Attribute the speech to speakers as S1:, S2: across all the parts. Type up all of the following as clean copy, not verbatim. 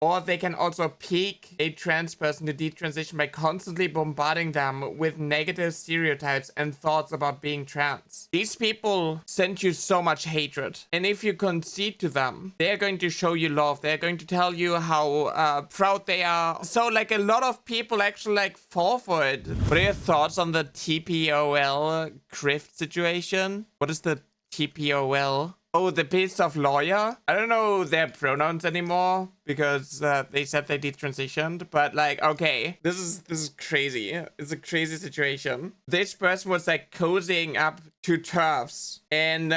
S1: Or they can also peak a trans person to detransition by constantly bombarding them with negative stereotypes and thoughts about being trans. These people send you so much hatred. And if you concede to them, they're going to show you love. They're going to tell you how proud they are. So like a lot of people actually like fall for it. What are your thoughts on the TPOL grift situation? What is the TPOL? Oh, the pissed off lawyer? I don't know their pronouns anymore because they said they detransitioned, but like, okay, this is crazy. It's a crazy situation. This person was like cozying up to TERFs and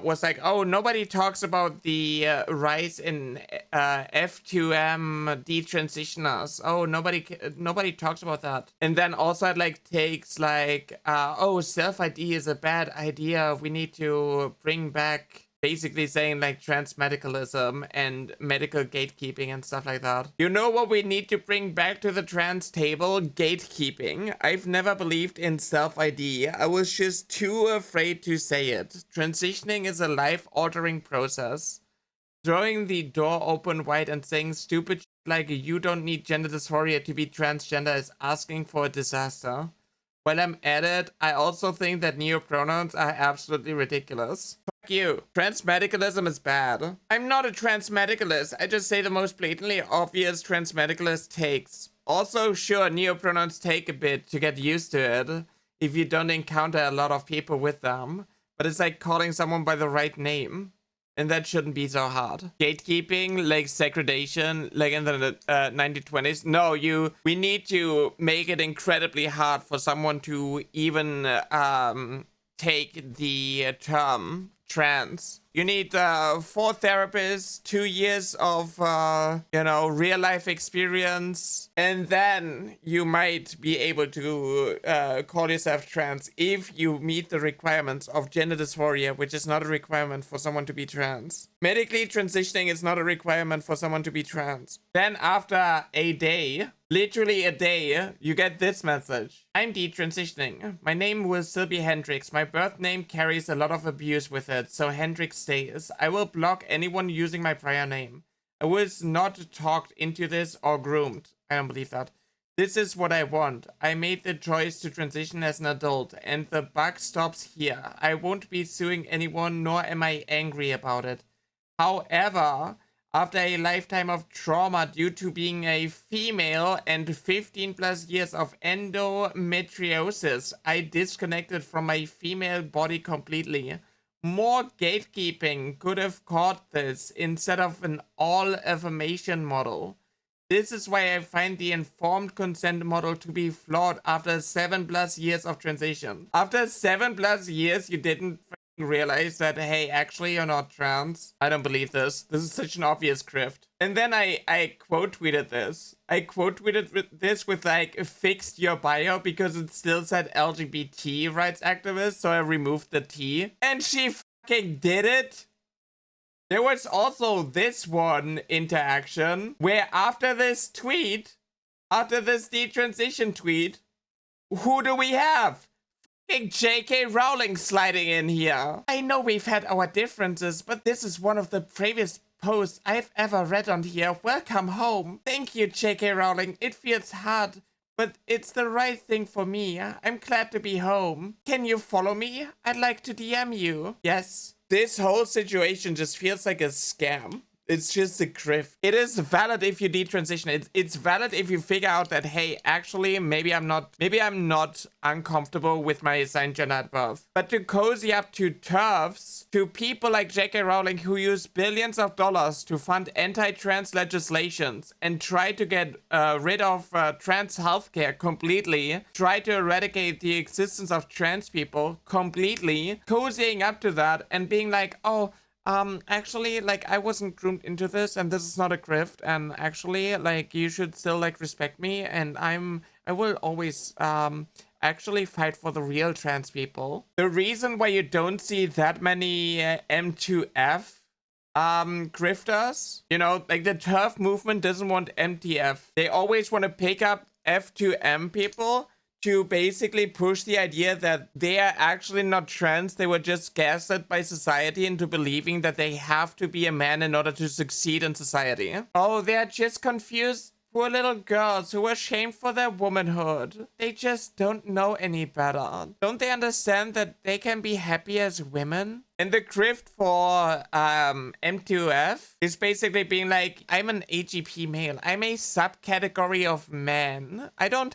S1: was like, oh, nobody talks about the rise in F2M detransitioners. Oh, nobody talks about that. And then also it like takes like, oh, self-ID is a bad idea. We need to bring back, basically saying like trans medicalism and medical gatekeeping and stuff like that. You know what we need to bring back to the trans table? Gatekeeping. I've never believed in self-ID. I was just too afraid to say it. Transitioning is a life-altering process. Throwing the door open wide and saying stupid shit like you don't need gender dysphoria to be transgender is asking for a disaster. While I'm at it, I also think that neopronouns are absolutely ridiculous. Fuck you. Transmedicalism is bad. I'm not a transmedicalist. I just say the most blatantly obvious transmedicalist takes. Also, sure, neopronouns take a bit to get used to it if you don't encounter a lot of people with them. But it's like calling someone by the right name. And that shouldn't be so hard. Gatekeeping, like segregation, like in the 1920s. No, we need to make it incredibly hard for someone to even take the term trans. You need 4 therapists, 2 years of, real life experience. And then you might be able to call yourself trans if you meet the requirements of gender dysphoria, which is not a requirement for someone to be trans. Medically transitioning is not a requirement for someone to be trans. Then after a day, literally a day, you get this message. I'm detransitioning. My name will still be Hendrix. My birth name carries a lot of abuse with it, so Hendrix stays. I will block anyone using my prior name. I was not talked into this or groomed. I don't believe that. This is what I want. I made the choice to transition as an adult, and the buck stops here. I won't be suing anyone, nor am I angry about it. However, after a lifetime of trauma due to being a female and 15 plus years of endometriosis, I disconnected from my female body completely. More gatekeeping could have caught this instead of an all-affirmation model. This is why I find the informed consent model to be flawed after 7 plus years of transition. After 7 plus years, you didn't realize that, hey, actually you're not trans. I don't believe this. This is such an obvious grift. And then I quote tweeted this. I quote tweeted this with like fixed your bio because it still said LGBT rights activist, so I removed the T. And she fucking did it. There was also this one interaction where after this tweet, after this detransition tweet, who do we have? JK Rowling sliding in here. I know we've had our differences, but this is one of the bravest posts I've ever read on here. Welcome home. Thank you, JK Rowling. It feels hard, but it's the right thing for me. I'm glad to be home. Can you follow me? I'd like to DM you. Yes. This whole situation just feels like a scam. It's just a grift. It is valid if you detransition. It's valid if you figure out that, hey, actually, maybe I'm not uncomfortable with my assigned gender at birth. But to cozy up to TERFs, to people like JK Rowling who use billions of dollars to fund anti-trans legislations and try to get rid of trans healthcare completely, try to eradicate the existence of trans people completely, cozying up to that and being like, oh, actually, like, I wasn't groomed into this, and this is not a grift, and actually, like, you should still, like, respect me, and I will always, actually fight for the real trans people. The reason why you don't see that many M2F, grifters, you know, like, the TERF movement doesn't want MTF. They always want to pick up F2M people to basically push the idea that they are actually not trans. They were just gaslit by society into believing that they have to be a man in order to succeed in society. Oh, they're just confused. Poor little girls who are shamed for their womanhood. They just don't know any better. Don't they understand that they can be happy as women? And the grift for M2F is basically being like, I'm an AGP male. I'm a subcategory of man. I don't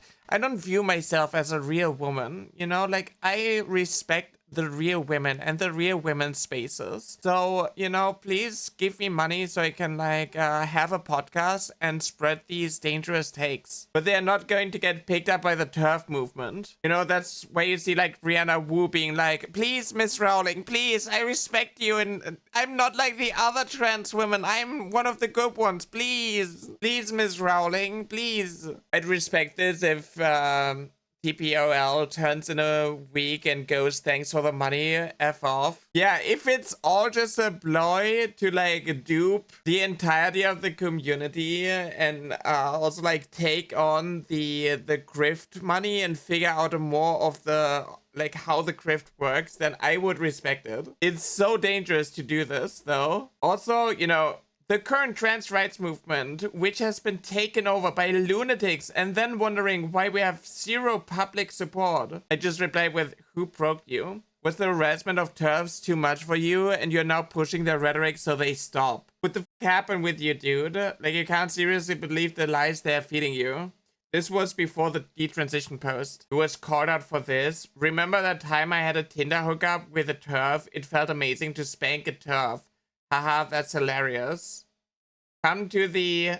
S1: view myself as a real woman. You know, like I respect the real women and the real women's spaces. So, you know, please give me money so I can like have a podcast and spread these dangerous takes. But they're not going to get picked up by the TERF movement. You know, that's why you see like Rihanna Wu being like, please, Miss Rowling, please, I respect you and I'm not like the other trans women. I'm one of the good ones. Please, please, Miss Rowling, please. I'd respect this if TPOL turns in a week and goes, thanks for the money, F off. Yeah, if it's all just a ploy to like dupe the entirety of the community and also like take on the grift money and figure out more of the like how the grift works, then I would respect it. It's so dangerous to do this though. Also, you know, the current trans rights movement, which has been taken over by lunatics and then wondering why we have zero public support. I just replied with, who broke you? Was the harassment of TERFs too much for you and you're now pushing their rhetoric so they stop? What the f happened with you, dude? Like, you can't seriously believe the lies they're feeding you. This was before the detransition post. Who was called out for this? Remember that time I had a Tinder hookup with a TERF? It felt amazing to spank a TERF. Haha, that's hilarious. Come to the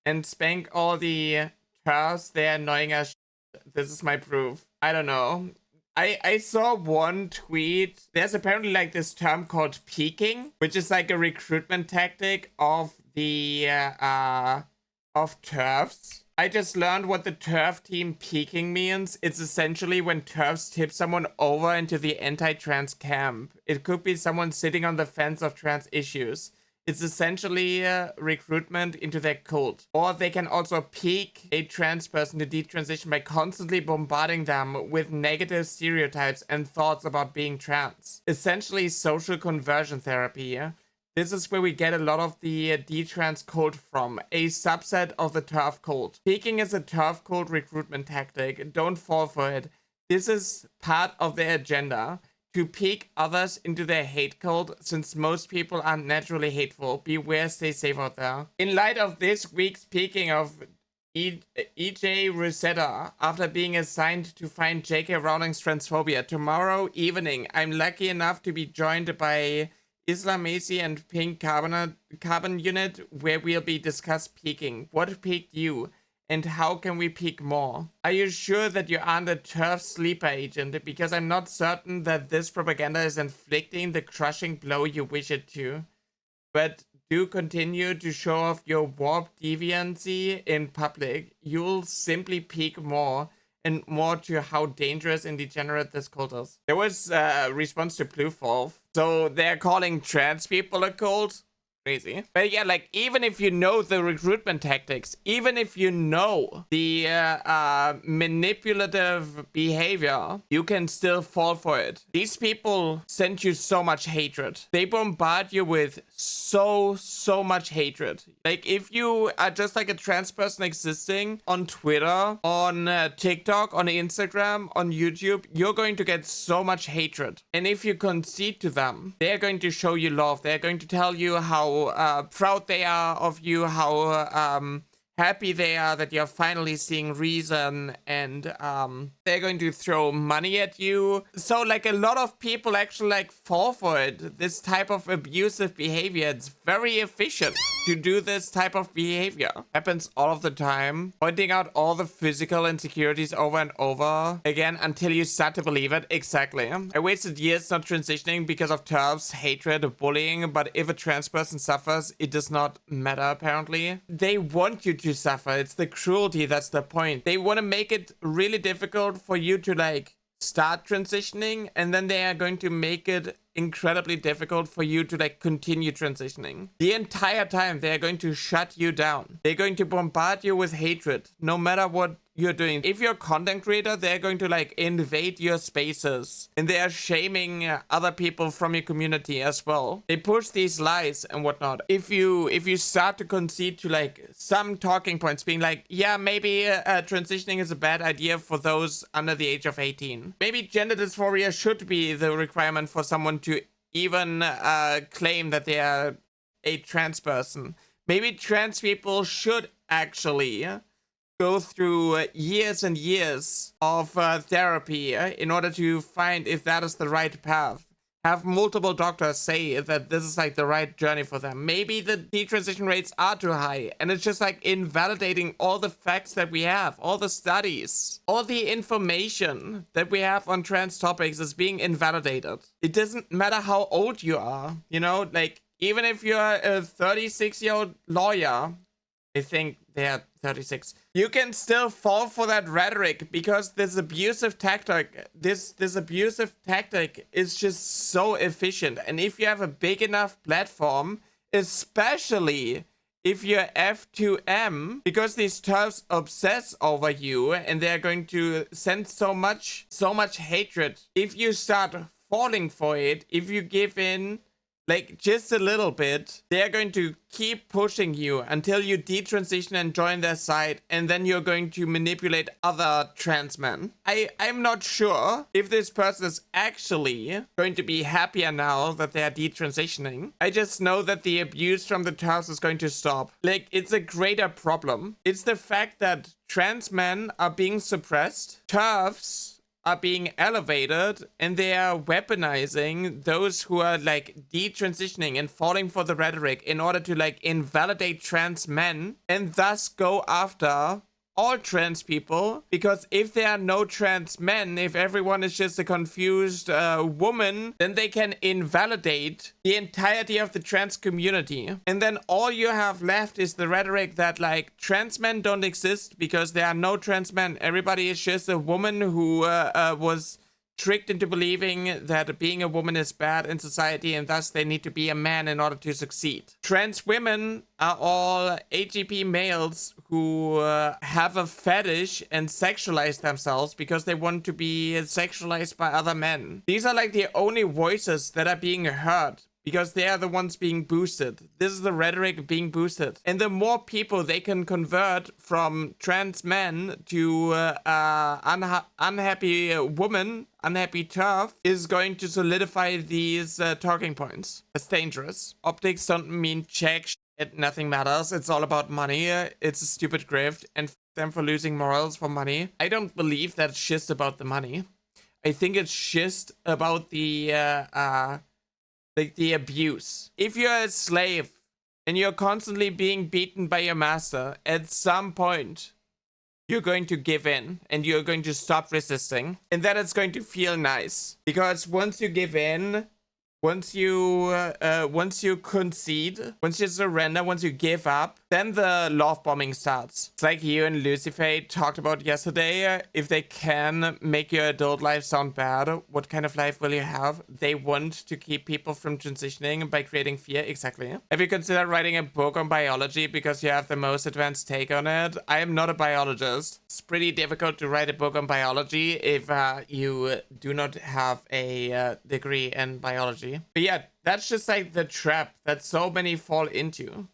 S1: and spank all the TERFs. They're annoying as shit. This is my proof. I don't know. I saw one tweet. There's apparently like this term called peaking, which is like a recruitment tactic of the of TERFs. I just learned what the TERF team peaking means. It's essentially when TERFs tip someone over into the anti-trans camp. It could be someone sitting on the fence of trans issues. It's essentially recruitment into their cult. Or they can also peak a trans person to detransition by constantly bombarding them with negative stereotypes and thoughts about being trans. Essentially social conversion therapy. This is where we get a lot of the detrans cult from, a subset of the TERF cult. Peaking is a TERF cult recruitment tactic. Don't fall for it. This is part of their agenda. To peak others into their hate cult, since most people are naturally hateful. Beware, stay safe out there. In light of this week's peaking of EJ Rosetta, after being assigned to find JK Rowling's transphobia, tomorrow evening, I'm lucky enough to be joined by Islamacy and Pink Carbon Unit, where we'll be discuss peaking. What peaked you? And how can we peak more? Are you sure that you aren't a TERF sleeper agent? Because I'm not certain that this propaganda is inflicting the crushing blow you wish it to. But do continue to show off your warped deviancy in public. You'll simply peak more and more to how dangerous and degenerate this cult is. There was a response to Bluefolf. So they're calling trans people a cult? Crazy. But yeah, like, even if you know the recruitment tactics, even if you know the manipulative behavior, you can still fall for it. These people send you so much hatred. They bombard you with so much hatred. Like, if you are just like a trans person existing on Twitter, on TikTok, on Instagram, on YouTube, you're going to get so much hatred. And if you concede to them, they're going to show you love. They're going to tell you how proud they are of you, how happy they are that you're finally seeing reason, and they're going to throw money at you. So like a lot of people actually like fall for it. This type of abusive behavior, it's very efficient to do this type of behavior. Happens all of the time. Pointing out all the physical insecurities over and over again until you start to believe it. Exactly. I wasted years not transitioning because of TERFs, hatred, bullying, but if a trans person suffers, it does not matter apparently. They want you to suffer. It's the cruelty that's the point. They want to make it really difficult for you to like start transitioning, and then they are going to make it incredibly difficult for you to like continue transitioning. The entire time they are going to shut you down. They're going to bombard you with hatred, no matter what you're doing. If you're a content creator, they're going to like invade your spaces and they are shaming other people from your community as well. They push these lies and whatnot. If you start to concede to like some talking points being like, yeah, maybe transitioning is a bad idea for those under the age of 18. Maybe gender dysphoria should be the requirement for someone to even claim that they are a trans person. Maybe trans people should actually go through years and years of therapy in order to find if that is the right path. Have multiple doctors say that this is like the right journey for them. Maybe the detransition rates are too high and it's just like invalidating all the facts that we have, all the studies, all the information that we have on trans topics is being invalidated. It doesn't matter how old you are, you know, like even if you're a 36-year-old lawyer, I think they're 36. You can still fall for that rhetoric because this abusive tactic, this abusive tactic is just so efficient. And if you have a big enough platform, especially if you're F2M, because these TERFs obsess over you and they're going to send so much hatred. If you start falling for it, if you give in like just a little bit, they're going to keep pushing you until you detransition and join their side, and then you're going to manipulate other trans men. I'm not sure if this person is actually going to be happier now that they are detransitioning. I just know that the abuse from the TERFs is going to stop. Like, it's a greater problem. It's the fact that trans men are being suppressed. TERFs are being elevated and they are weaponizing those who are like detransitioning and falling for the rhetoric in order to like invalidate trans men and thus go after all trans people, because if there are no trans men, if everyone is just a confused woman, then they can invalidate the entirety of the trans community. And then all you have left is the rhetoric that like trans men don't exist because there are no trans men. Everybody is just a woman who was tricked into believing that being a woman is bad in society and thus they need to be a man in order to succeed. Trans women are all AGP males who have a fetish and sexualize themselves because they want to be sexualized by other men. These are like the only voices that are being heard because they are the ones being boosted. This is the rhetoric being boosted. And the more people they can convert from trans men to unhappy women, unhappy TERF, is going to solidify these talking points. It's dangerous. Optics don't mean check shit, nothing matters. It's all about money. It's a stupid grift and f them for losing morals for money. I don't believe that it's just about the money. I think it's just about the like the abuse. If you're a slave and you're constantly being beaten by your master, at some point you're going to give in and you're going to stop resisting, and then it's going to feel nice because once you give in, once you concede, once you surrender, once you give up, then the love bombing starts. It's like you and Lucifer talked about yesterday. If they can make your adult life sound bad, what kind of life will you have? They want to keep people from transitioning by creating fear. Exactly. Have you considered writing a book on biology because you have the most advanced take on it? I am not a biologist. It's pretty difficult to write a book on biology if you do not have a degree in biology. But yeah, that's just like the trap that so many fall into.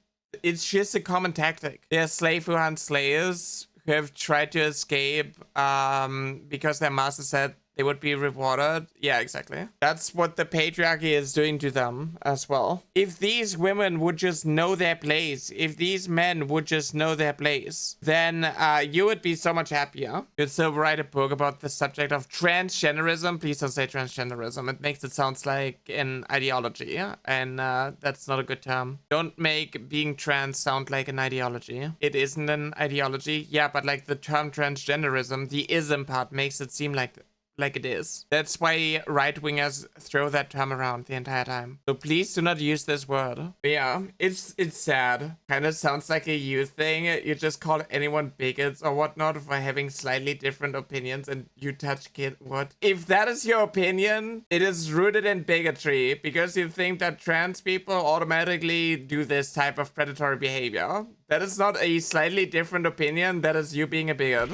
S1: It's just a common tactic. There are slave who hunt slayers who have tried to escape because their master said they would be rewarded. Yeah, exactly. That's what the patriarchy is doing to them as well. If these women would just know their place, if these men would just know their place, then you would be so much happier. You'd still write a book about the subject of transgenderism. Please don't say transgenderism. It makes it sound like an ideology, and that's not a good term. Don't make being trans sound like an ideology. It isn't an ideology. Yeah, but like the term transgenderism, the ism part makes it seem like it is. That's why right-wingers throw that term around the entire time. So please do not use this word. But yeah, it's sad. Kind of sounds like a you thing. You just call anyone bigots or whatnot for having slightly different opinions and you touch kid. What? If that is your opinion, it is rooted in bigotry because you think that trans people automatically do this type of predatory behavior. That is not a slightly different opinion. That is you being a bigot.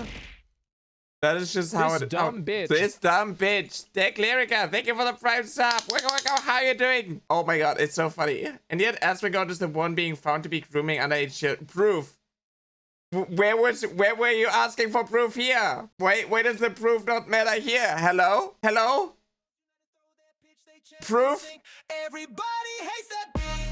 S1: That is just how
S2: This
S1: it.
S2: dumb bitch.
S1: This dumb bitch. Dick Lyrica, thank you for the prime sub. Wicko, wicko, how you doing? Oh my god, it's so funny. And yet, Asmongold is the one being found to be grooming underage children. Proof. Where were you asking for proof here? Why does the proof not matter here? Hello? Hello? Proof?
S3: Everybody hates that bitch.